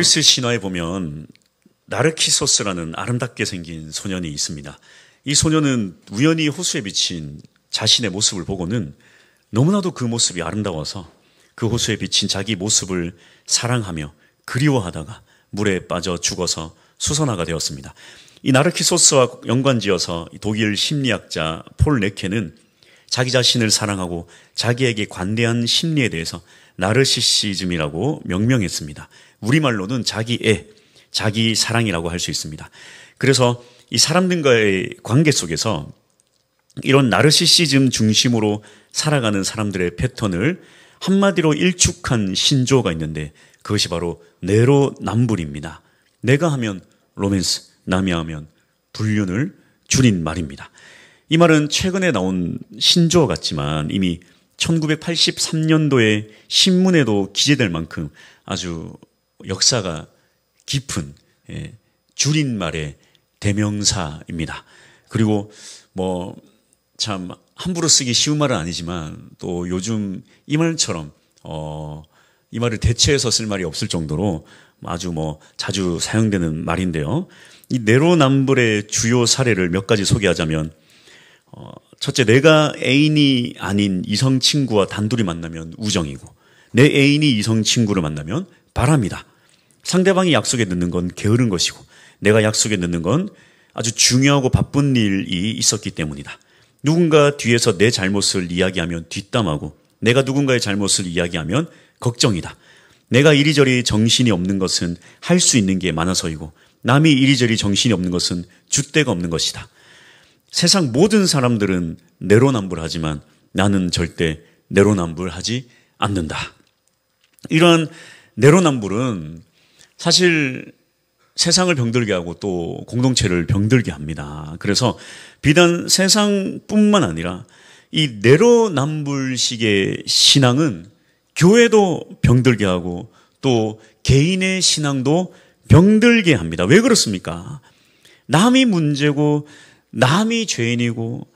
그리스 신화에 보면 나르키소스라는 아름답게 생긴 소년이 있습니다. 이 소년은 우연히 호수에 비친 자신의 모습을 보고는 너무나도 그 모습이 아름다워서 그 호수에 비친 자기 모습을 사랑하며 그리워하다가 물에 빠져 죽어서 수선화가 되었습니다. 이 나르키소스와 연관지어서 독일 심리학자 폴 네케는 자기 자신을 사랑하고 자기에게 관대한 심리에 대해서 나르시시즘이라고 명명했습니다. 우리말로는 자기애, 자기 사랑이라고 할 수 있습니다. 그래서 이 사람들과의 관계 속에서 이런 나르시시즘 중심으로 살아가는 사람들의 패턴을 한마디로 일축한 신조어가 있는데 그것이 바로 내로남불입니다. 내가 하면 로맨스, 남이 하면 불륜을 줄인 말입니다. 이 말은 최근에 나온 신조어 같지만 이미 1983년도에 신문에도 기재될 만큼 아주 역사가 깊은 줄임말의 대명사입니다. 그리고 참 함부로 쓰기 쉬운 말은 아니지만 또 요즘 이 말처럼 이 말을 대체해서 쓸 말이 없을 정도로 아주 자주 사용되는 말인데요. 이 내로남불의 주요 사례를 몇 가지 소개하자면 첫째, 내가 애인이 아닌 이성 친구와 단둘이 만나면 우정이고 내 애인이 이성 친구를 만나면 바람이다. 상대방이 약속에 늦는 건 게으른 것이고 내가 약속에 늦는 건 아주 중요하고 바쁜 일이 있었기 때문이다. 누군가 뒤에서 내 잘못을 이야기하면 뒷담하고 내가 누군가의 잘못을 이야기하면 걱정이다. 내가 이리저리 정신이 없는 것은 할 수 있는 게 많아서이고 남이 이리저리 정신이 없는 것은 줏대가 없는 것이다. 세상 모든 사람들은 내로남불하지만 나는 절대 내로남불하지 않는다. 이러한 내로남불은 사실 세상을 병들게 하고 또 공동체를 병들게 합니다. 그래서 비단 세상뿐만 아니라 이 내로남불식의 신앙은 교회도 병들게 하고 또 개인의 신앙도 병들게 합니다. 왜 그렇습니까? 남이 문제고 남이 죄인이고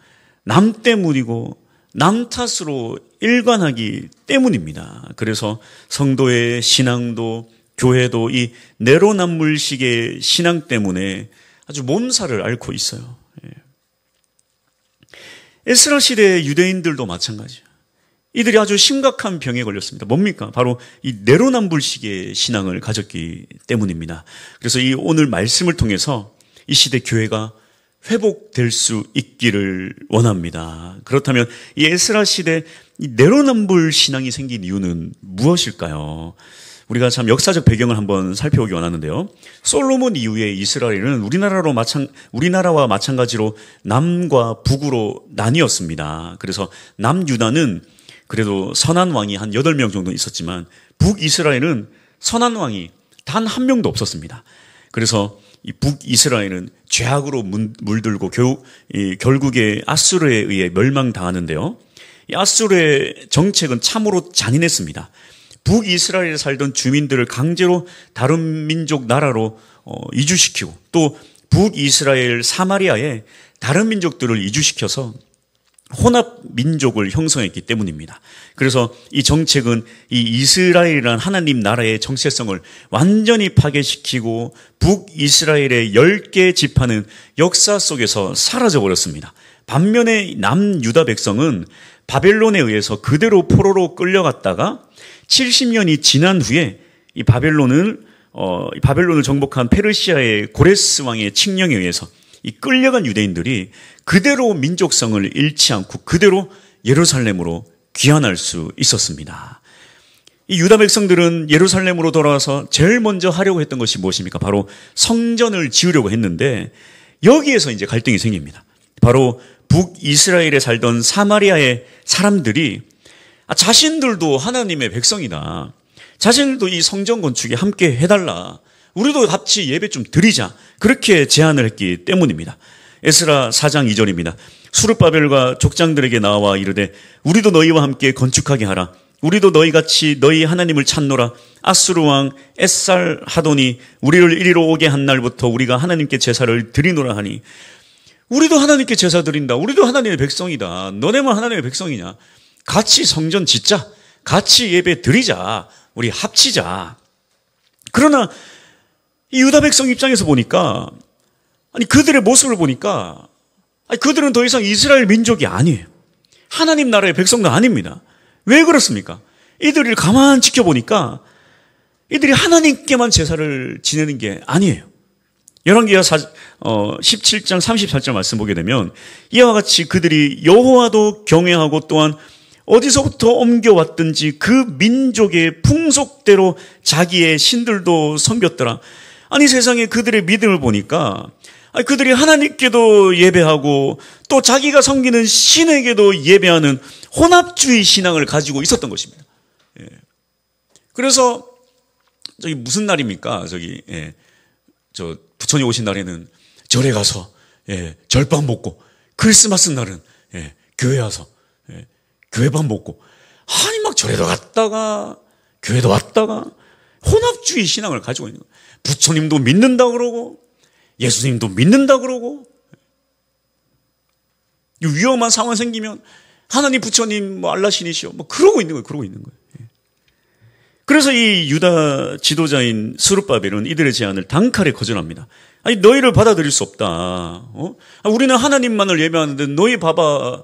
남 때문이고 남 탓으로 일관하기 때문입니다. 그래서 성도의 신앙도 교회도 이 내로남불식의 신앙 때문에 아주 몸살을 앓고 있어요. 에스라 시대의 유대인들도 마찬가지예요. 이들이 아주 심각한 병에 걸렸습니다. 뭡니까? 바로 이 내로남불식의 신앙을 가졌기 때문입니다. 그래서 이 오늘 말씀을 통해서 이 시대 교회가 회복될 수 있기를 원합니다. 그렇다면 이 에스라 시대 이 내로남불 신앙이 생긴 이유는 무엇일까요? 우리가 참 역사적 배경을 한번 살펴보기 원하는데요. 솔로몬 이후에 이스라엘은 우리나라와 마찬가지로 남과 북으로 나뉘었습니다. 그래서 남유다는 그래도 선한 왕이 한 8명 정도 있었지만 북이스라엘은 선한 왕이 단 한 명도 없었습니다. 그래서 이 북이스라엘은 죄악으로 물들고 결국에 아수르에 의해 멸망당하는데요. 이 아수르의 정책은 참으로 잔인했습니다. 북이스라엘에 살던 주민들을 강제로 다른 민족 나라로 이주시키고 또 북이스라엘 사마리아에 다른 민족들을 이주시켜서 혼합 민족을 형성했기 때문입니다. 그래서 이 정책은 이 이스라엘이라는 하나님 나라의 정체성을 완전히 파괴시키고 북이스라엘의 10개 지파는 역사 속에서 사라져버렸습니다. 반면에 남유다 백성은 바벨론에 의해서 그대로 포로로 끌려갔다가 70년이 지난 후에 이 바벨론을 정복한 페르시아의 고레스 왕의 칙령에 의해서 이 끌려간 유대인들이 그대로 민족성을 잃지 않고 그대로 예루살렘으로 귀환할 수 있었습니다. 이 유다 백성들은 예루살렘으로 돌아와서 제일 먼저 하려고 했던 것이 무엇입니까? 바로 성전을 지으려고 했는데 여기에서 이제 갈등이 생깁니다. 바로 북이스라엘에 살던 사마리아의 사람들이 자신들도 하나님의 백성이다. 자신들도 이 성전 건축에 함께 해달라. 우리도 같이 예배 좀 드리자. 그렇게 제안을 했기 때문입니다. 에스라 4장 2절입니다. 수르바벨과 족장들에게 나와 이르되 우리도 너희와 함께 건축하게 하라. 우리도 너희같이 너희 하나님을 찾노라. 아수르 왕 에살 하도니 우리를 이리로 오게 한 날부터 우리가 하나님께 제사를 드리노라 하니 우리도 하나님께 제사 드린다. 우리도 하나님의 백성이다. 너네만 하나님의 백성이냐. 같이 성전 짓자. 같이 예배 드리자. 우리 합치자. 그러나 이 유다 백성 입장에서 보니까, 아니, 그들의 모습을 보니까, 아니, 그들은 더 이상 이스라엘 민족이 아니에요. 하나님 나라의 백성도 아닙니다. 왜 그렇습니까? 이들을 가만 지켜보니까 이들이 하나님께만 제사를 지내는 게 아니에요. 열왕기하 17장 34절 말씀 보게 되면 이와 같이 그들이 여호와도 경외하고 또한 어디서부터 옮겨왔든지 그 민족의 풍속대로 자기의 신들도 섬겼더라. 아니, 세상에 그들의 믿음을 보니까 그들이 하나님께도 예배하고 또 자기가 섬기는 신에게도 예배하는 혼합주의 신앙을 가지고 있었던 것입니다. 그래서 저기 무슨 날입니까? 저 부처님 오신 날에는 절에 가서 절밥 먹고, 크리스마스 날은 교회 와서 교회밥 먹고, 아니 막 절에도 갔다가 교회도 왔다가 혼합주의 신앙을 가지고 있는 거예요. 부처님도 믿는다 그러고 예수님도 믿는다 그러고, 위험한 상황 생기면 하나님 부처님 뭐 알라신이시오 뭐 그러고 있는 거예요. 그래서 이 유다 지도자인 스룹바벨은 이들의 제안을 단칼에 거절합니다. 아니, 너희를 받아들일 수 없다. 우리는 하나님만을 예배하는데 너희 봐봐.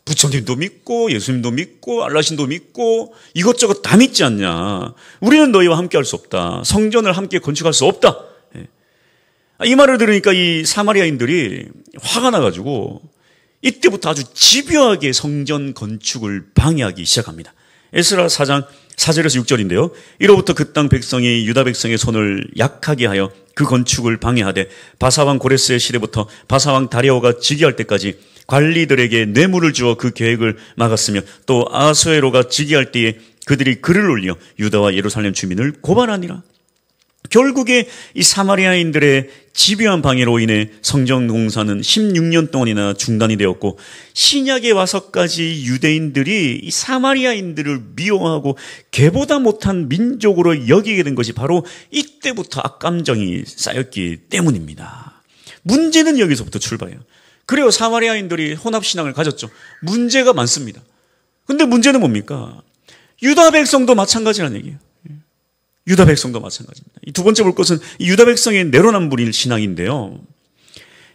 부처님도 믿고 예수님도 믿고 알라신도 믿고 이것저것 다 믿지 않냐. 우리는 너희와 함께 할 수 없다. 성전을 함께 건축할 수 없다. 이 말을 들으니까 이 사마리아인들이 화가 나가지고 이때부터 아주 집요하게 성전 건축을 방해하기 시작합니다. 에스라 4장 4절에서 6절인데요. 이로부터 그 땅 백성이 유다 백성의 손을 약하게 하여 그 건축을 방해하되 바사왕 고레스의 시대부터 바사왕 다리오가 즉위할 때까지 관리들에게 뇌물을 주어 그 계획을 막았으며 또 아수에로가 즉위할 때에 그들이 글을 올려 유다와 예루살렘 주민을 고발하니라. 결국에 이 사마리아인들의 집요한 방해로 인해 성전 공사는 16년 동안이나 중단이 되었고, 신약에 와서까지 유대인들이 이 사마리아인들을 미워하고 개보다 못한 민족으로 여기게 된 것이 바로 이때부터 악감정이 쌓였기 때문입니다. 문제는 여기서부터 출발해요. 그래요, 사마리아인들이 혼합신앙을 가졌죠. 문제가 많습니다. 근데 문제는 뭡니까? 유다 백성도 마찬가지라는 얘기예요. 유다 백성도 마찬가지입니다. 이 두 번째 볼 것은 유다 백성의 내로남불일 신앙인데요.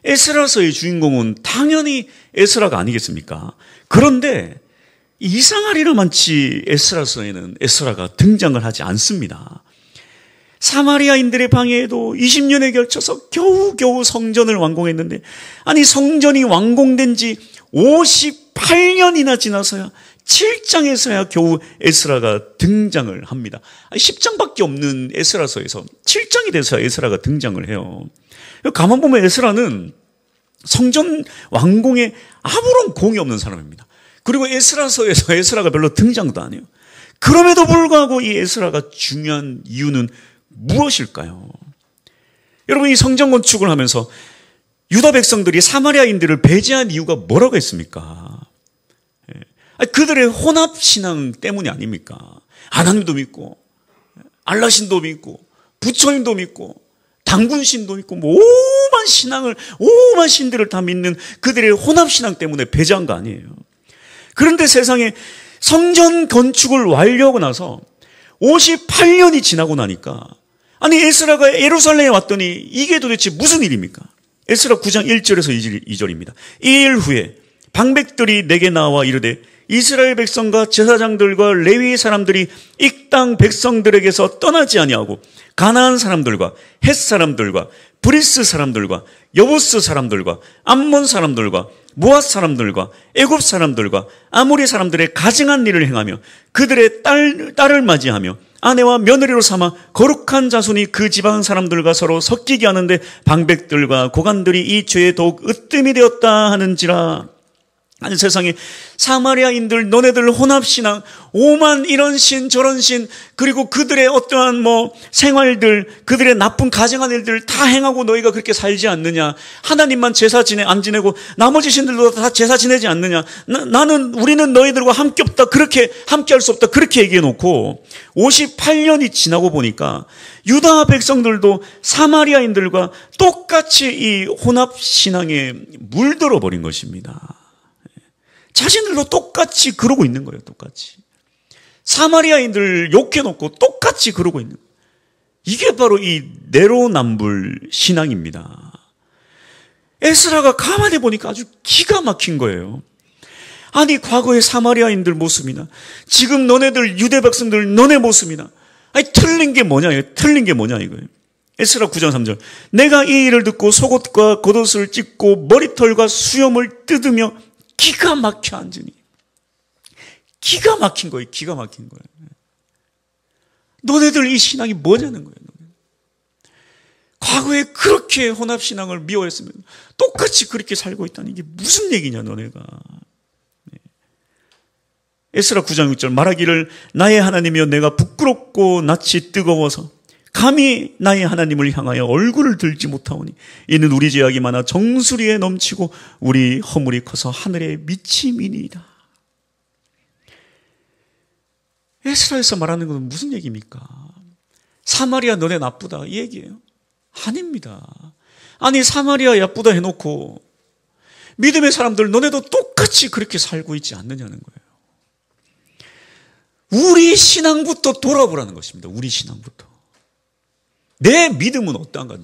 에스라서의 주인공은 당연히 에스라가 아니겠습니까? 그런데 이상하리라 많지 에스라서에는 에스라가 등장을 하지 않습니다. 사마리아인들의 방해에도 20년에 걸쳐서 겨우겨우 성전을 완공했는데, 아니 성전이 완공된 지 58년이나 지나서야 7장에서야 겨우 에스라가 등장을 합니다. 10장밖에 없는 에스라서에서 7장이 돼서야 에스라가 등장을 해요. 가만 보면 에스라는 성전 완공에 아무런 공이 없는 사람입니다. 그리고 에스라서에서 에스라가 별로 등장도 안 해요. 그럼에도 불구하고 이 에스라가 중요한 이유는 무엇일까요? 여러분, 이 성전 건축을 하면서 유다 백성들이 사마리아인들을 배제한 이유가 뭐라고 했습니까? 그들의 혼합신앙 때문이 아닙니까? 하나님도 믿고 알라신도 믿고 부처님도 믿고 당군신도 믿고 뭐 오만 신들을 다 믿는 그들의 혼합신앙 때문에 배제한 거 아니에요. 그런데 세상에 성전 건축을 완료하고 나서 58년이 지나고 나니까, 아니 에스라가 예루살렘에 왔더니 이게 도대체 무슨 일입니까? 에스라 9장 1절에서 2절입니다. 2일 후에 방백들이 내게 나와 이르되 이스라엘 백성과 제사장들과 레위 사람들이 이 땅 백성들에게서 떠나지 아니하고 가나안 사람들과 헷 사람들과 브리스 사람들과 여부스 사람들과 암몬 사람들과 모압 사람들과 애굽 사람들과 아모리 사람들의 가증한 일을 행하며 그들의 딸을 맞이하며 아내와 며느리로 삼아 거룩한 자손이 그 지방 사람들과 서로 섞이게 하는데 방백들과 고관들이 이 죄에 더욱 으뜸이 되었다 하는지라. 아니 세상에 사마리아인들 너네들 혼합신앙 오만 이런 신 저런 신 그리고 그들의 어떠한 생활들 그들의 나쁜 가증한 일들 다 행하고 너희가 그렇게 살지 않느냐. 하나님만 제사 안 지내고 나머지 신들도 다 제사 지내지 않느냐. 우리는 너희들과 함께 없다. 그렇게 함께 할 수 없다. 그렇게 얘기해 놓고 58년이 지나고 보니까 유다 백성들도 사마리아인들과 똑같이 이 혼합신앙에 물들어 버린 것입니다. 자신들도 똑같이 그러고 있는 거예요. 똑같이. 사마리아인들 욕해놓고 똑같이 그러고 있는 거예요. 이게 바로 이 내로남불 신앙입니다. 에스라가 가만히 보니까 아주 기가 막힌 거예요. 아니, 과거의 사마리아인들 모습이나 지금 너네들 유대 백성들 너네 모습이나, 아니, 틀린 게 뭐냐 이거예요. 에스라 9장 3절. 내가 이 일을 듣고 속옷과 겉옷을 찢고 머리털과 수염을 뜯으며 기가 막혀 앉으니. 기가 막힌 거예요. 너네들 이 신앙이 뭐냐는 거예요. 과거에 그렇게 혼합신앙을 미워했으면 똑같이 그렇게 살고 있다니 이게 무슨 얘기냐 너네가. 에스라 9장 6절. 말하기를 나의 하나님이여 내가 부끄럽고 낯이 뜨거워서 감히 나의 하나님을 향하여 얼굴을 들지 못하오니 이는 우리 죄악이 많아 정수리에 넘치고 우리 허물이 커서 하늘에 미침이니이다. 에스라에서 말하는 것은 무슨 얘기입니까? 사마리아 너네 나쁘다 이 얘기예요? 아닙니다. 아니, 사마리아 나쁘다 해놓고 믿음의 사람들 너네도 똑같이 그렇게 살고 있지 않느냐는 거예요. 우리 신앙부터 돌아보라는 것입니다. 우리 신앙부터. 내 믿음은 어떠한가?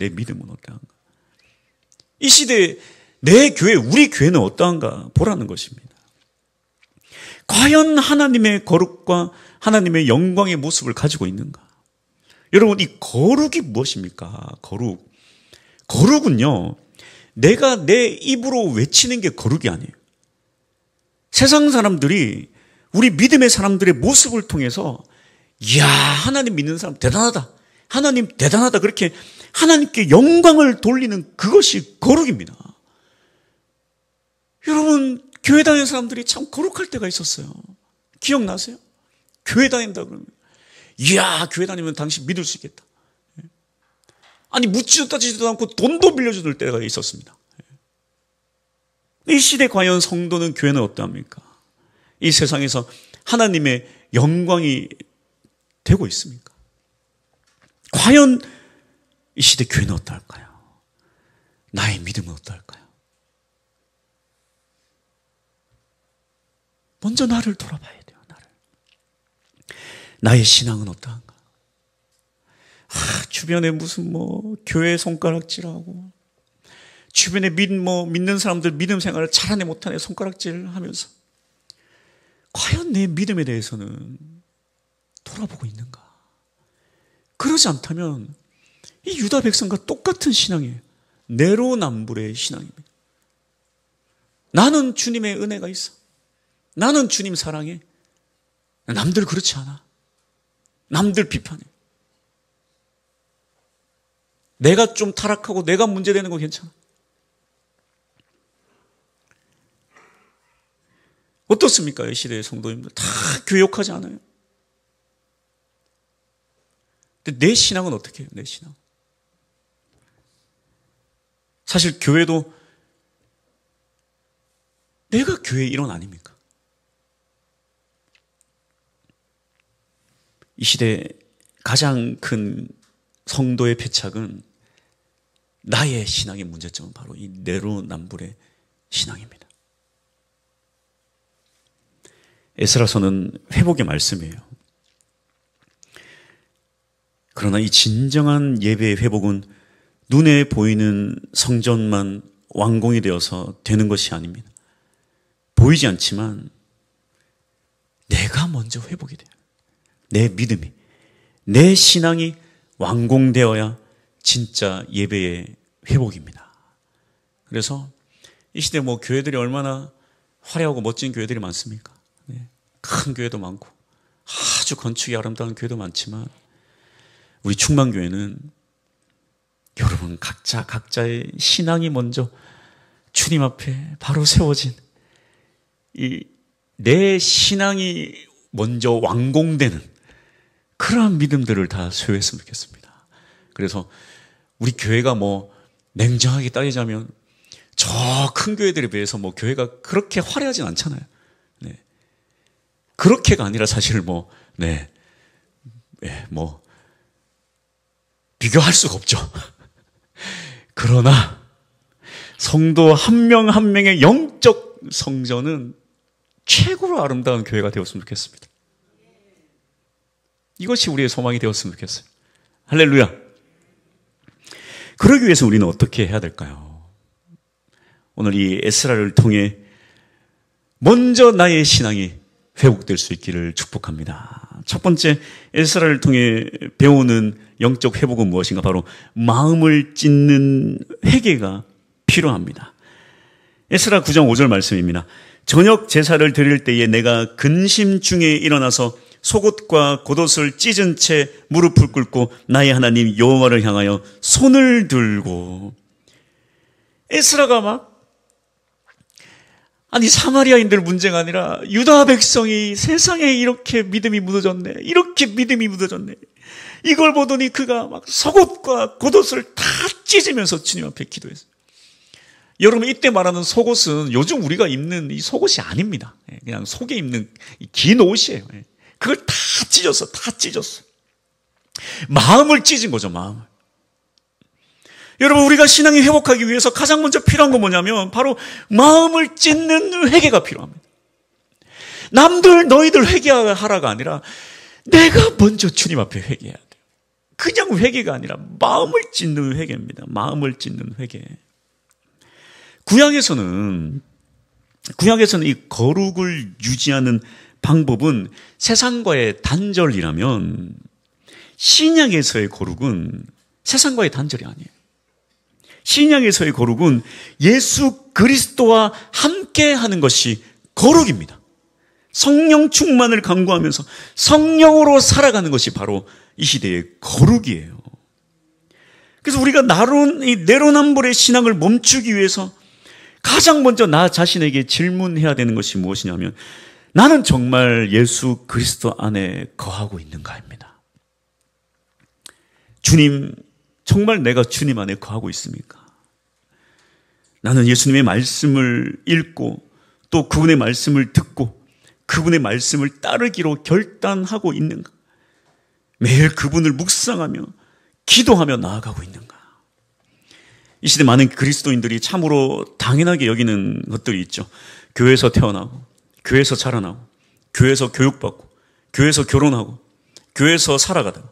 이 시대에 내 교회, 우리 교회는 어떠한가 보라는 것입니다. 과연 하나님의 거룩과 하나님의 영광의 모습을 가지고 있는가? 여러분, 이 거룩이 무엇입니까? 거룩은요, 내가 내 입으로 외치는 게 거룩이 아니에요. 세상 사람들이 우리 믿음의 사람들의 모습을 통해서 이야, 하나님 믿는 사람 대단하다. 하나님 대단하다. 그렇게 하나님께 영광을 돌리는 그것이 거룩입니다. 여러분, 교회 다니는 사람들이 참 거룩할 때가 있었어요. 기억나세요? 교회 다닌다 그러면 이야, 교회 다니면 당신 믿을 수 있겠다. 아니, 묻지도 따지지도 않고 돈도 빌려줄 때가 있었습니다. 이 시대 과연 성도는, 교회는 어떠합니까? 이 세상에서 하나님의 영광이 되고 있습니까? 과연 이 시대 교회는 어떨까요? 나의 믿음은 어떨까요? 먼저 나를 돌아봐야 돼요. 나의 신앙은 어떠한가? 주변에 무슨 교회 손가락질하고, 주변에 믿는 사람들 믿음 생활을 잘하네 못하네 손가락질 하면서, 과연 내 믿음에 대해서는 돌아보고 있는가? 그러지 않다면 이 유다 백성과 똑같은 신앙이에요. 내로남불의 신앙입니다. 나는 주님의 은혜가 있어. 나는 주님 사랑해. 남들 그렇지 않아. 남들 비판해. 내가 좀 타락하고 내가 문제되는 거 괜찮아. 어떻습니까? 이 시대의 성도님들 다 교육하지 않아요? 근데 내 신앙은 어떻게 해요? 내 신앙. 사실 교회도 내가 교회의 일원 아닙니까? 이 시대의 가장 큰 성도의 패착은 나의 신앙의 문제점은 바로 이 내로남불의 신앙입니다. 에스라서는 회복의 말씀이에요. 그러나 이 진정한 예배의 회복은 눈에 보이는 성전만 완공이 되어서 되는 것이 아닙니다. 보이지 않지만 내가 먼저 회복이 돼요. 내 믿음이, 내 신앙이 완공되어야 진짜 예배의 회복입니다. 그래서 이 시대 교회들이 얼마나 화려하고 멋진 교회들이 많습니까? 큰 교회도 많고 아주 건축이 아름다운 교회도 많지만 우리 충만교회는 여러분 각자의 신앙이 먼저 주님 앞에 바로 세워진 내 신앙이 먼저 완공되는 그러한 믿음들을 다 소유했으면 좋겠습니다. 그래서 우리 교회가 냉정하게 따지자면 저 큰 교회들에 비해서 교회가 그렇게 화려하진 않잖아요. 네. 그렇게가 아니라 사실 비교할 수가 없죠. 그러나 성도 한 명 한 명의 영적 성전은 최고로 아름다운 교회가 되었으면 좋겠습니다. 이것이 우리의 소망이 되었으면 좋겠어요. 할렐루야. 그러기 위해서 우리는 어떻게 해야 될까요? 오늘 이 에스라를 통해 먼저 나의 신앙이 회복될 수 있기를 축복합니다. 첫 번째, 에스라를 통해 배우는 영적 회복은 무엇인가? 바로 마음을 찢는 회개가 필요합니다. 에스라 9장 5절 말씀입니다. 저녁 제사를 드릴 때에 내가 근심 중에 일어나서 속옷과 겉옷을 찢은 채 무릎을 꿇고 나의 하나님 여호와를 향하여 손을 들고. 에스라가 아니 사마리아인들 문제가 아니라 유다 백성이 세상에 이렇게 믿음이 묻어졌네. 이렇게 믿음이 묻어졌네. 이걸 보더니 그가 막 속옷과 겉옷을 다 찢으면서 주님 앞에 기도했어요. 여러분, 이때 말하는 속옷은 요즘 우리가 입는 이 속옷이 아닙니다. 그냥 속에 입는 긴 옷이에요. 그걸 다 찢었어. 다 찢었어. 마음을 찢은 거죠, 마음을. 여러분, 우리가 신앙이 회복하기 위해서 가장 먼저 필요한 건 뭐냐면 바로 마음을 찢는 회개가 필요합니다. 남들 너희들 회개하라가 아니라 내가 먼저 주님 앞에 회개해야 돼요. 그냥 회개가 아니라 마음을 찢는 회개입니다. 마음을 찢는 회개. 구약에서는 이 거룩을 유지하는 방법은 세상과의 단절이라면 신약에서의 거룩은 세상과의 단절이 아니에요. 신약에서의 거룩은 예수 그리스도와 함께 하는 것이 거룩입니다. 성령 충만을 강구하면서 성령으로 살아가는 것이 바로 이 시대의 거룩이에요. 그래서 우리가 이 내로남불의 신앙을 멈추기 위해서 가장 먼저 나 자신에게 질문해야 되는 것이 무엇이냐면 나는 정말 예수 그리스도 안에 거하고 있는가입니다. 주님, 정말 내가 주님 안에 거하고 있습니까? 나는 예수님의 말씀을 읽고 또 그분의 말씀을 듣고 그분의 말씀을 따르기로 결단하고 있는가? 매일 그분을 묵상하며 기도하며 나아가고 있는가? 이 시대 많은 그리스도인들이 참으로 당연하게 여기는 것들이 있죠. 교회에서 태어나고, 교회에서 자라나고, 교회에서 교육받고, 교회에서 결혼하고, 교회에서 살아가다가,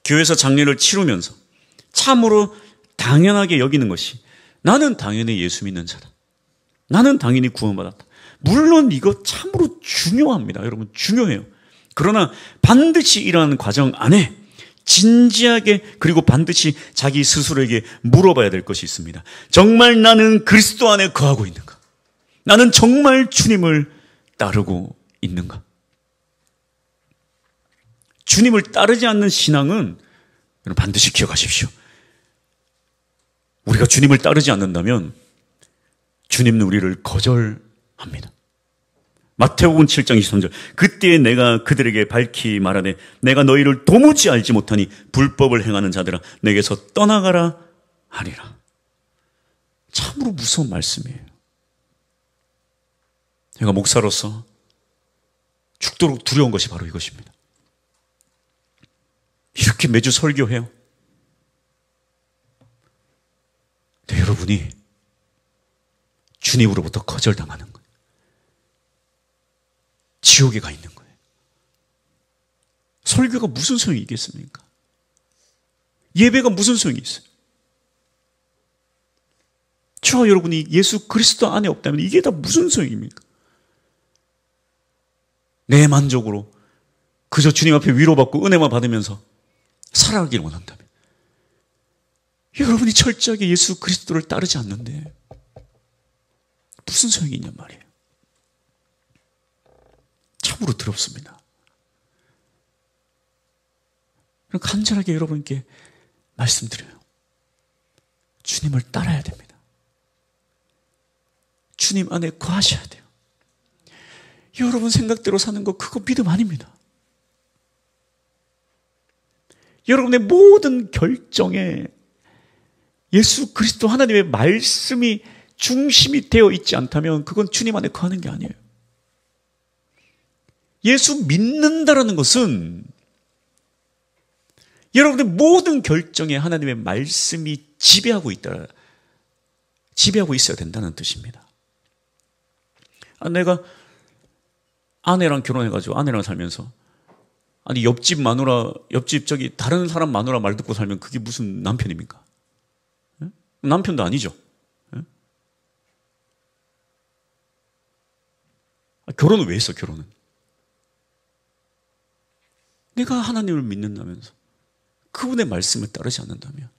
교회에서 장례를 치르면서 참으로 당연하게 여기는 것이 나는 당연히 예수 믿는 자다. 나는 당연히 구원받았다. 물론 이거 참으로 중요합니다. 여러분, 중요해요. 그러나 반드시 이러한 과정 안에 진지하게 그리고 반드시 자기 스스로에게 물어봐야 될 것이 있습니다. 정말 나는 그리스도 안에 거하고 있는가? 나는 정말 주님을 따르고 있는가? 주님을 따르지 않는 신앙은 여러분 반드시 기억하십시오. 우리가 주님을 따르지 않는다면 주님은 우리를 거절합니다. 마태복음 7장 23절 그때에 내가 그들에게 밝히 말하되 내가 너희를 도무지 알지 못하니 불법을 행하는 자들아 내게서 떠나가라 하리라. 참으로 무서운 말씀이에요. 제가 목사로서 죽도록 두려운 것이 바로 이것입니다. 이렇게 매주 설교해요. 근데 여러분이 주님으로부터 거절당하는 거예요. 지옥에 가 있는 거예요. 설교가 무슨 소용이 있겠습니까? 예배가 무슨 소용이 있어요? 저와 여러분이 예수 그리스도 안에 없다면 이게 다 무슨 소용입니까? 내 만족으로 그저 주님 앞에 위로받고 은혜만 받으면서 살아가기를 원한다면 여러분이 철저하게 예수 그리스도를 따르지 않는데 무슨 소용이 있냔 말이에요. 참으로 더럽습니다. 간절하게 여러분께 말씀드려요. 주님을 따라야 됩니다. 주님 안에 거하셔야 돼요. 여러분 생각대로 사는 거 그거 믿음 아닙니다. 여러분의 모든 결정에 예수 그리스도 하나님의 말씀이 중심이 되어 있지 않다면 그건 주님 안에 거하는 게 아니에요. 예수 믿는다라는 것은 여러분의 모든 결정에 하나님의 말씀이 지배하고 있어야 된다는 뜻입니다. 내가 아내랑 결혼해가지고 아내랑 살면서 아니, 옆집 마누라, 옆집 저기 다른 사람 마누라 말 듣고 살면 그게 무슨 남편입니까? 예? 남편도 아니죠. 예? 결혼은 왜 했어, 결혼은? 내가 하나님을 믿는다면서 그분의 말씀을 따르지 않는다면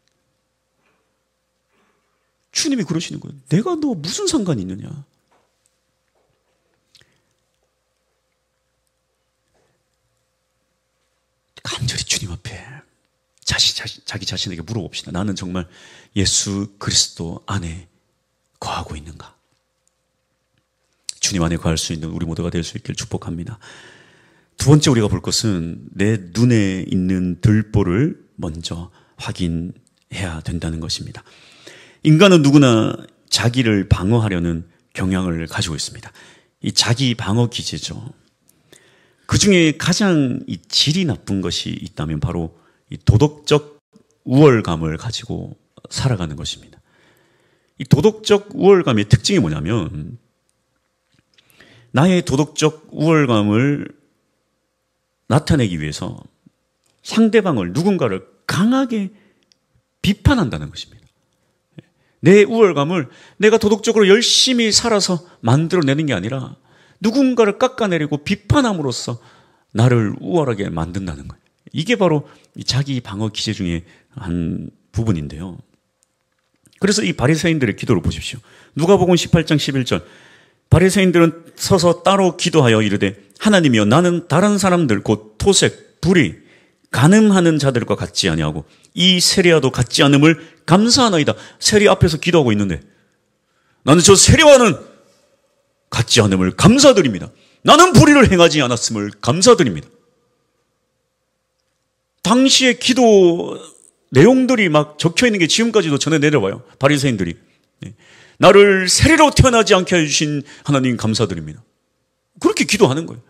주님이 그러시는 거예요. 내가 너 무슨 상관이 있느냐? 간절히 주님 앞에 자기 자신에게 물어봅시다. 나는 정말 예수 그리스도 안에 거하고 있는가? 주님 안에 거할 수 있는 우리 모두가 될 수 있길 축복합니다. 두 번째 우리가 볼 것은 내 눈에 있는 들보를 먼저 확인해야 된다는 것입니다. 인간은 누구나 자기를 방어하려는 경향을 가지고 있습니다. 이 자기 방어 기제죠. 그 중에 가장 이 질이 나쁜 것이 있다면 바로 이 도덕적 우월감을 가지고 살아가는 것입니다. 이 도덕적 우월감의 특징이 뭐냐면 나의 도덕적 우월감을 나타내기 위해서 상대방을 누군가를 강하게 비판한다는 것입니다. 내 우월감을 내가 도덕적으로 열심히 살아서 만들어내는 게 아니라 누군가를 깎아내리고 비판함으로써 나를 우월하게 만든다는 거예요. 이게 바로 자기 방어 기제 중에 한 부분인데요. 그래서 이 바리새인들의 기도를 보십시오. 누가복음 18장 11절 바리새인들은 서서 따로 기도하여 이르되 하나님이여 나는 다른 사람들 곧 토색, 불의, 간음하는 자들과 같지 아니하고 이 세리와도 같지 않음을 감사하나이다. 세리 앞에서 기도하고 있는데 나는 저 세리와는 같지 않음을 감사드립니다. 나는 불의를 행하지 않았음을 감사드립니다. 당시의 기도 내용들이 막 적혀 있는 게 지금까지도 전해 내려와요. 바리새인들이. 나를 세리로 태어나지 않게 해주신 하나님 감사드립니다. 그렇게 기도하는 거예요.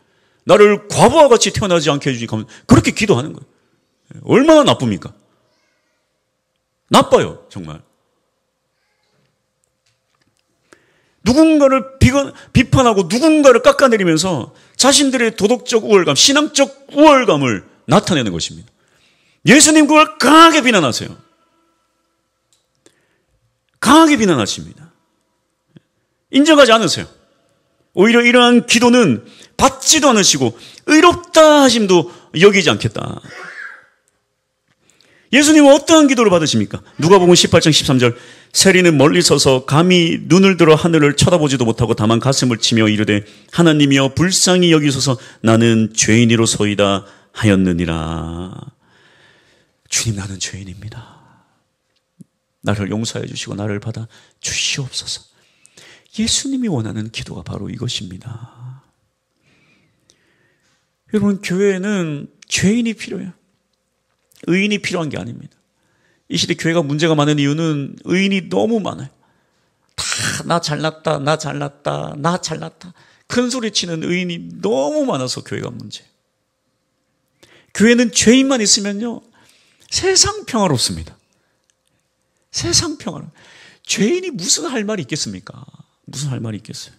나를 과부와 같이 태어나지 않게 해주신 그렇게 기도하는 거예요. 얼마나 나쁩니까? 나빠요, 정말. 누군가를 비판하고 누군가를 깎아내리면서 자신들의 도덕적 우월감, 신앙적 우월감을 나타내는 것입니다. 예수님 그걸 강하게 비난하세요. 강하게 비난하십니다. 인정하지 않으세요. 오히려 이러한 기도는 받지도 않으시고 의롭다 하심도 여기지 않겠다. 예수님은 어떠한 기도를 받으십니까? 누가복음 18장 13절 세리는 멀리 서서 감히 눈을 들어 하늘을 쳐다보지도 못하고 다만 가슴을 치며 이르되 하나님이여 불쌍히 여기소서 나는 죄인이로소이다 하였느니라. 주님 나는 죄인입니다. 나를 용서해 주시고 나를 받아 주시옵소서. 예수님이 원하는 기도가 바로 이것입니다. 여러분 교회에는 죄인이 필요해요. 의인이 필요한 게 아닙니다. 이 시대 교회가 문제가 많은 이유는 의인이 너무 많아요. 다 나 잘났다, 나 잘났다, 나 잘났다. 큰 소리 치는 의인이 너무 많아서 교회가 문제예요. 교회는 죄인만 있으면요. 세상 평화롭습니다. 세상 평화롭. 죄인이 무슨 할 말이 있겠습니까? 무슨 할 말이 있겠어요?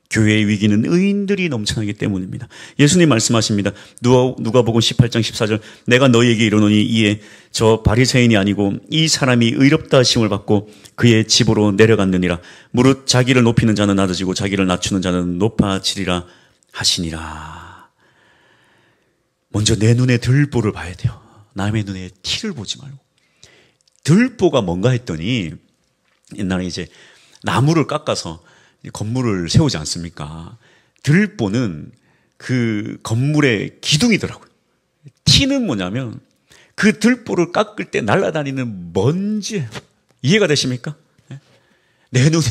교회의 위기는 의인들이 넘쳐나기 때문입니다. 예수님 말씀하십니다. 누가복음 18장 14절 내가 너희에게 이르노니 이에 저 바리새인이 아니고 이 사람이 의롭다 하심을 받고 그의 집으로 내려갔느니라. 무릇 자기를 높이는 자는 낮아지고 자기를 낮추는 자는 높아지리라 하시니라. 먼저 내 눈에 들보를 봐야 돼요. 남의 눈에 티를 보지 말고. 들보가 뭔가 했더니 옛날에 이제 나무를 깎아서 건물을 세우지 않습니까? 들보는 그 건물의 기둥이더라고요. 티는 뭐냐면 그 들보를 깎을 때 날아다니는 먼지. 이해가 되십니까? 내 눈에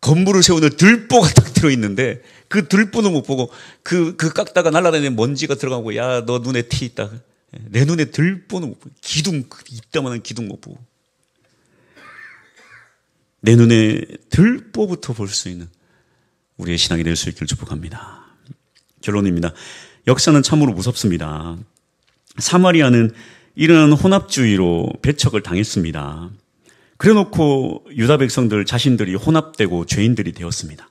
건물을 세우는 들보가 딱 들어있는데 그 들보는 못 보고 그 깎다가 날아다니는 먼지가 들어가고 야, 너 눈에 티 있다. 내 눈에 들보는 못 보고 기둥, 이따만한 기둥 못 보고 내 눈에 들보부터 볼 수 있는 우리의 신앙이 될 수 있기를 축복합니다. 결론입니다. 역사는 참으로 무섭습니다. 사마리아는 이러한 혼합주의로 배척을 당했습니다. 그래놓고 유다 백성들 자신들이 혼합되고 죄인들이 되었습니다.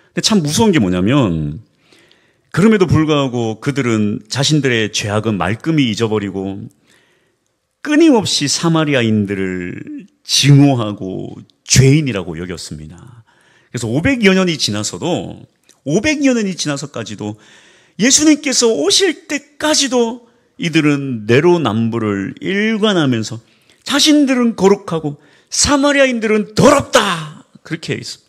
근데 참 무서운 게 뭐냐면 그럼에도 불구하고 그들은 자신들의 죄악은 말끔히 잊어버리고 끊임없이 사마리아인들을 증오하고 죄인이라고 여겼습니다. 그래서 500여 년이 지나서도 500여 년이 지나서까지도 예수님께서 오실 때까지도 이들은 내로남불을 일관하면서 자신들은 거룩하고 사마리아인들은 더럽다 그렇게 있습니다.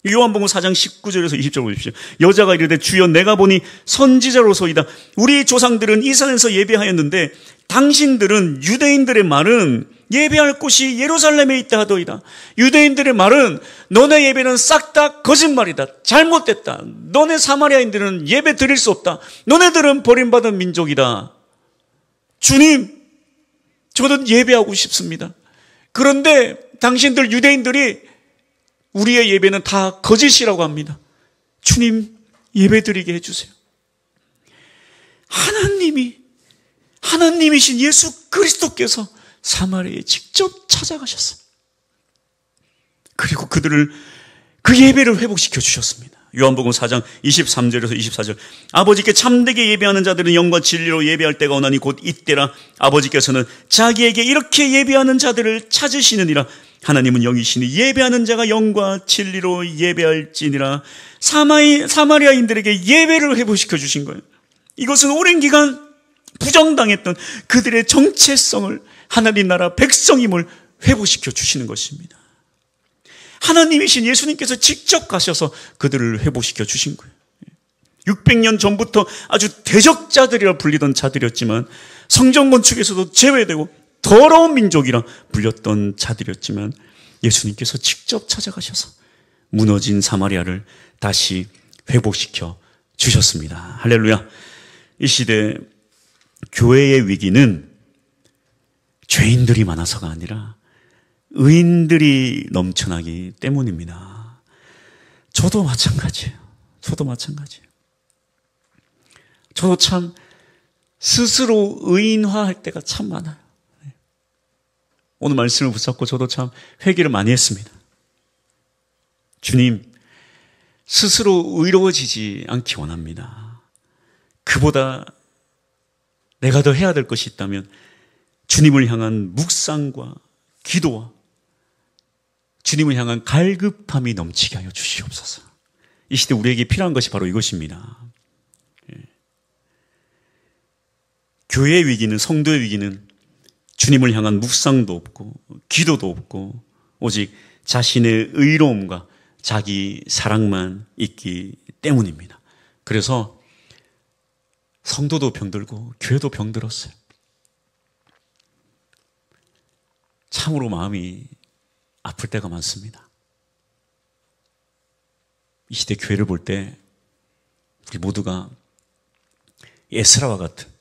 요한복음 4장 19절에서 20절 보십시오. 여자가 이르되 주여 내가 보니 선지자로소이다. 우리 조상들은 이 산에서 예배하였는데 당신들은 유대인들의 말은 예배할 곳이 예루살렘에 있다 하더이다. 유대인들의 말은 너네 예배는 싹 다 거짓말이다. 잘못됐다. 너네 사마리아인들은 예배 드릴 수 없다. 너네들은 버림받은 민족이다. 주님, 저는 예배하고 싶습니다. 그런데 당신들 유대인들이 우리의 예배는 다 거짓이라고 합니다. 주님, 예배드리게 해주세요. 하나님이신 예수 그리스도께서 사마리아에 직접 찾아가셨어요. 그리고 그들을 그 예배를 회복시켜 주셨습니다. 요한복음 4장 23절에서 24절. 아버지께 참되게 예배하는 자들은 영과 진리로 예배할 때가 오나니 곧 이때라. 아버지께서는 자기에게 이렇게 예배하는 자들을 찾으시느니라. 하나님은 영이시니 예배하는 자가 영과 진리로 예배할지니라. 사마리아인들에게 예배를 회복시켜 주신 거예요. 이것은 오랜 기간 부정당했던 그들의 정체성을 하나님 나라 백성임을 회복시켜 주시는 것입니다. 하나님이신 예수님께서 직접 가셔서 그들을 회복시켜 주신 거예요. 600년 전부터 아주 대적자들이라 불리던 자들이었지만 성전 건축에서도 제외되고 더러운 민족이라 불렸던 자들이었지만 예수님께서 직접 찾아가셔서 무너진 사마리아를 다시 회복시켜 주셨습니다. 할렐루야. 이 시대 교회의 위기는 죄인들이 많아서가 아니라 의인들이 넘쳐나기 때문입니다. 저도 마찬가지예요. 저도 참 스스로 의인화할 때가 참 많아요. 오늘 말씀을 붙잡고 저도 참 회개를 많이 했습니다. 주님, 스스로 의로워지지 않기 원합니다. 그보다 내가 더 해야 될 것이 있다면 주님을 향한 묵상과 기도와 주님을 향한 갈급함이 넘치게 하여 주시옵소서. 이 시대 우리에게 필요한 것이 바로 이것입니다. 교회의 위기는, 성도의 위기는 주님을 향한 묵상도 없고 기도도 없고 오직 자신의 의로움과 자기 사랑만 있기 때문입니다. 그래서 성도도 병들고 교회도 병들었어요. 참으로 마음이 아플 때가 많습니다. 이 시대 교회를 볼 때 우리 모두가 에스라와 같은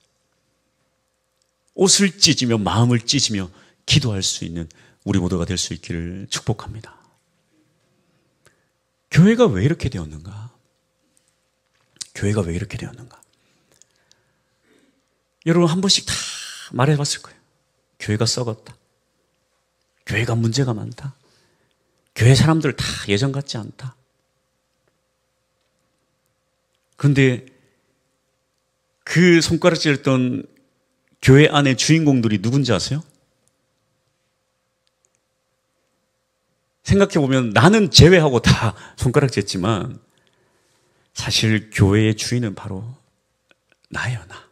옷을 찢으며 마음을 찢으며 기도할 수 있는 우리 모두가 될 수 있기를 축복합니다. 교회가 왜 이렇게 되었는가? 여러분 한 번씩 다 말해봤을 거예요. 교회가 썩었다. 교회가 문제가 많다. 교회 사람들 다 예전 같지 않다. 그런데 그 손가락질했던 교회 안의 주인공들이 누군지 아세요? 생각해보면 나는 제외하고 다 손가락질했지만 사실 교회의 주인은 바로 나예요. 나.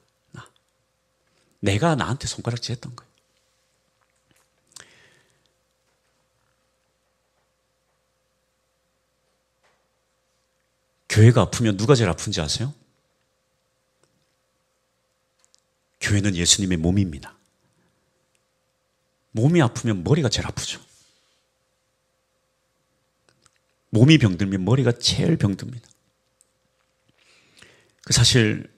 내가 나한테 손가락질했던 거예요. 교회가 아프면 누가 제일 아픈지 아세요? 교회는 예수님의 몸입니다. 몸이 아프면 머리가 제일 아프죠. 몸이 병들면 머리가 제일 병듭니다. 사실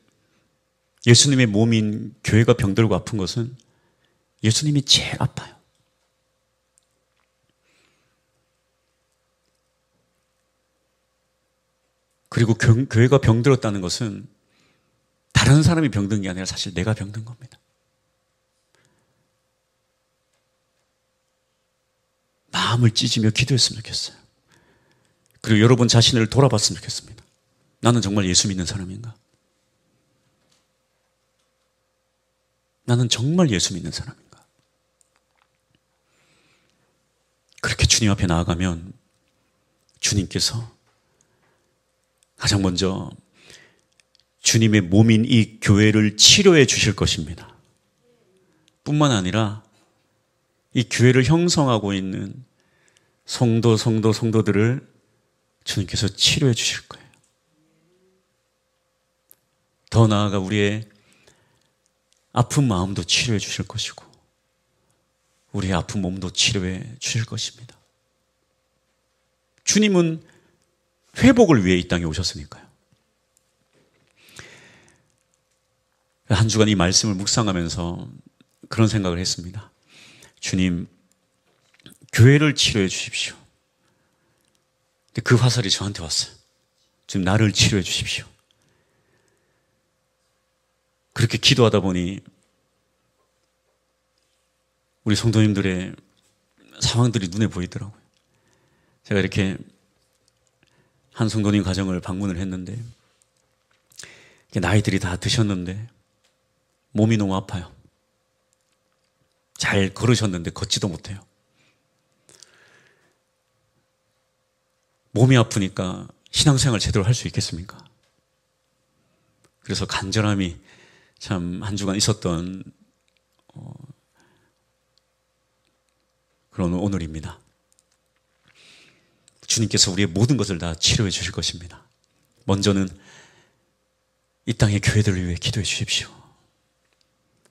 예수님의 몸인 교회가 병들고 아픈 것은 예수님이 제일 아파요. 그리고 교회가 병들었다는 것은 다른 사람이 병든 게 아니라 사실 내가 병든 겁니다. 마음을 찢으며 기도했으면 좋겠어요. 그리고 여러분 자신을 돌아봤으면 좋겠습니다. 나는 정말 예수 믿는 사람인가? 나는 정말 예수 믿는 사람인가? 그렇게 주님 앞에 나아가면 주님께서 가장 먼저 주님의 몸인 이 교회를 치료해 주실 것입니다. 뿐만 아니라 이 교회를 형성하고 있는 성도들을 주님께서 치료해 주실 거예요. 더 나아가 우리의 아픈 마음도 치료해 주실 것이고 우리의 아픈 몸도 치료해 주실 것입니다. 주님은 회복을 위해 이 땅에 오셨으니까요. 한 주간 이 말씀을 묵상하면서 그런 생각을 했습니다. 주님, 교회를 치료해 주십시오. 근데 그 화살이 저한테 왔어요. 주님, 나를 치료해 주십시오. 그렇게 기도하다 보니 우리 성도님들의 상황들이 눈에 보이더라고요. 제가 이렇게 한 성도님 가정을 방문을 했는데 나이들이 다 드셨는데 몸이 너무 아파요. 잘 걸으셨는데 걷지도 못해요. 몸이 아프니까 신앙생활 제대로 할 수 있겠습니까? 그래서 간절함이 참 한 주간 있었던 그런 오늘입니다. 주님께서 우리의 모든 것을 다 치료해 주실 것입니다. 먼저는 이 땅의 교회들을 위해 기도해 주십시오.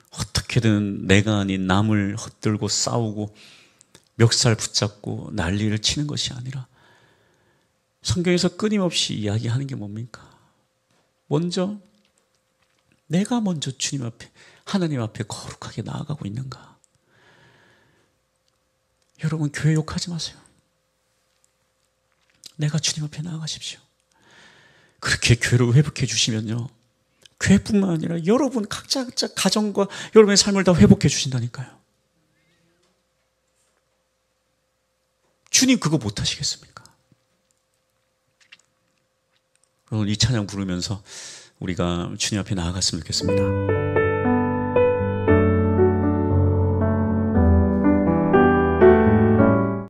어떻게든 내가 아닌 남을 헛들고 싸우고 멱살 붙잡고 난리를 치는 것이 아니라 성경에서 끊임없이 이야기하는 게 뭡니까? 내가 먼저 주님 앞에, 하나님 앞에 거룩하게 나아가고 있는가? 여러분, 교회 욕하지 마세요. 내가 주님 앞에 나아가십시오. 그렇게 교회를 회복해 주시면요, 교회뿐만 아니라 여러분 각자 가정과 여러분의 삶을 다 회복해 주신다니까요. 주님 그거 못하시겠습니까? 오늘 이 찬양 부르면서 우리가 주님 앞에 나아갔으면 좋겠습니다.